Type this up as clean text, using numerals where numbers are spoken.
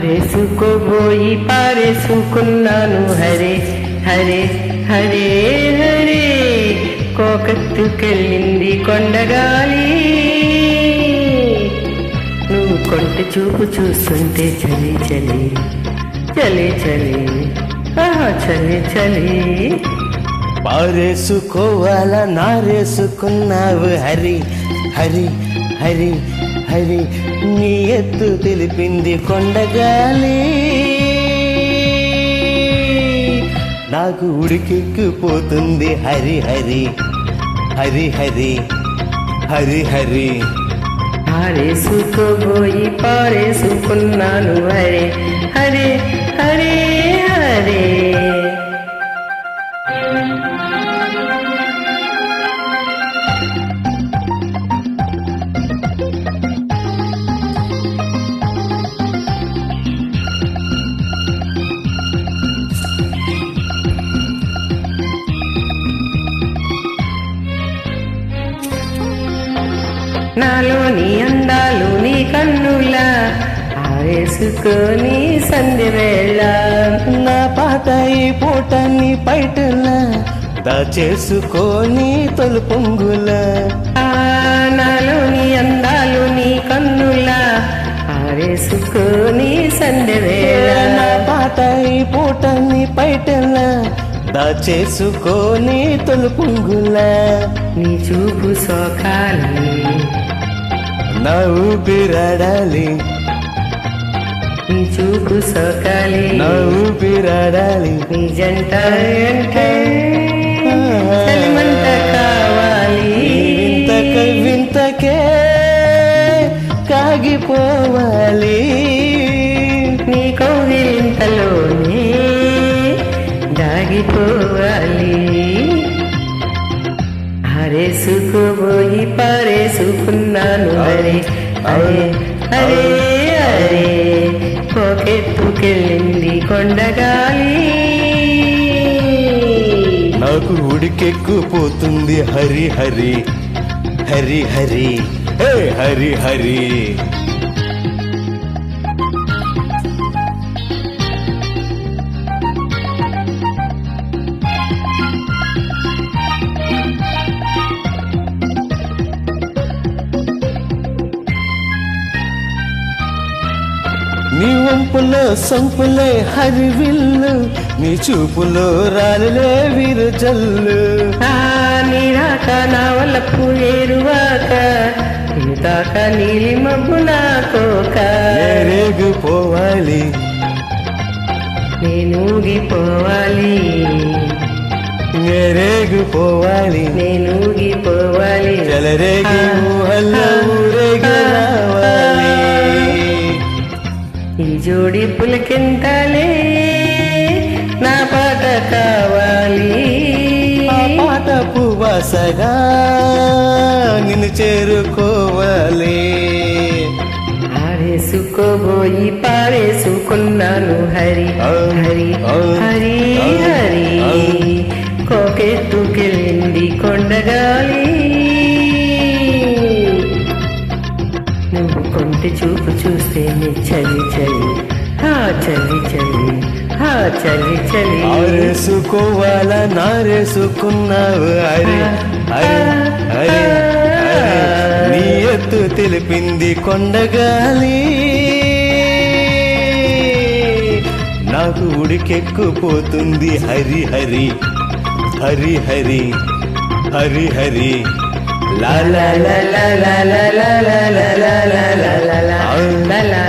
ఆరేసుకోబోయి పారేసుకున్నాను హరే హరే హరే హరే కోకత్తుకెళ్ళింది కొండగాలి నువ్వు కొంట చూపు చూస్తుంటే చలి చలి చలి చలి ఆహా చలి చలి పారేసుకోవాలా నారేసుకున్నావు హరి హరి హరి హరి నీ ఎత్తు తెలిపింది కొండగాలి నాకు ఉడికెక్కిపోతుంది హరి హరి హరి హరి హరి హరి ఆరేసుకోబోయి పారేసుకున్నాను హరే హరే హరే హరే నాలోని అందాలు నీ కన్నులా ఆరేసుకొని సంధ్య వేళ నా పాట ఈ పూట నీ పైటల దాచేసుకొని తొలి పొంగుల నాలోని అందాలు నీ కన్నులా ఆరేసుకొని సంధ్య వేళ నా పాట ఈ పూట నీ పైటల దాచేసుకొని తొలి పొంగుల నీ చూపు సోకాలి నా ఊపిరాడాలి నీ చూపు సోకాలి నా ఊపిరాడాలి నీ జంట అంటే చలిమంట కావాలి వింతకే కాగిపోవాలి నీ కౌగిలింతలోనే దాగిపోవాలి ఆరేసుకోబోయి పారేసుకున్నాను హరే హరే హరే హరే పోకెత్తుకెళ్ళింది కొండగాలి నాకు ఉడికెక్కుపోతుంది హరి హరి హరి హరి హే హరి హరి నీ వంపులో సంపులే హరివిల్లు నీ చూపులో రాలులే విరజల్లు నీరాక నా వల్లపు ఏరువాక ఇంతాక నీలి మబ్బు నా కోక రేగిపోవాలి నేనూగిపోవాలి రేగిపోవాలి నేనూగిపోవాలి చెలరేగి ఊహల్లో ఊరేగి రావాలి ఈ జోడి పులకింతలే నా పాట కావాలి ఆ పాట పువ్వాసగా నిన్ను చేరుకోవాలి ఆరేసుకోబోయి పారేసుకున్నాను హరి హరి హరి హరి కోకెత్తుకెళ్ళింది కొండగాలి నువ్వు కొంటి చూపు చూస్తే చలి చలి హా చలి చలి హా చలి చలి ఆరేసుకోవాలా నారేసుకున్నావు హరి హరి హరి నీ ఎత్తు తెలిపింది కొండగాలి నాకు ఉడికెక్కుపోతుంది హరి హరి హరి హరి హరి హరి లా లా లా లా లా లా లా లా లా లా లా లా లా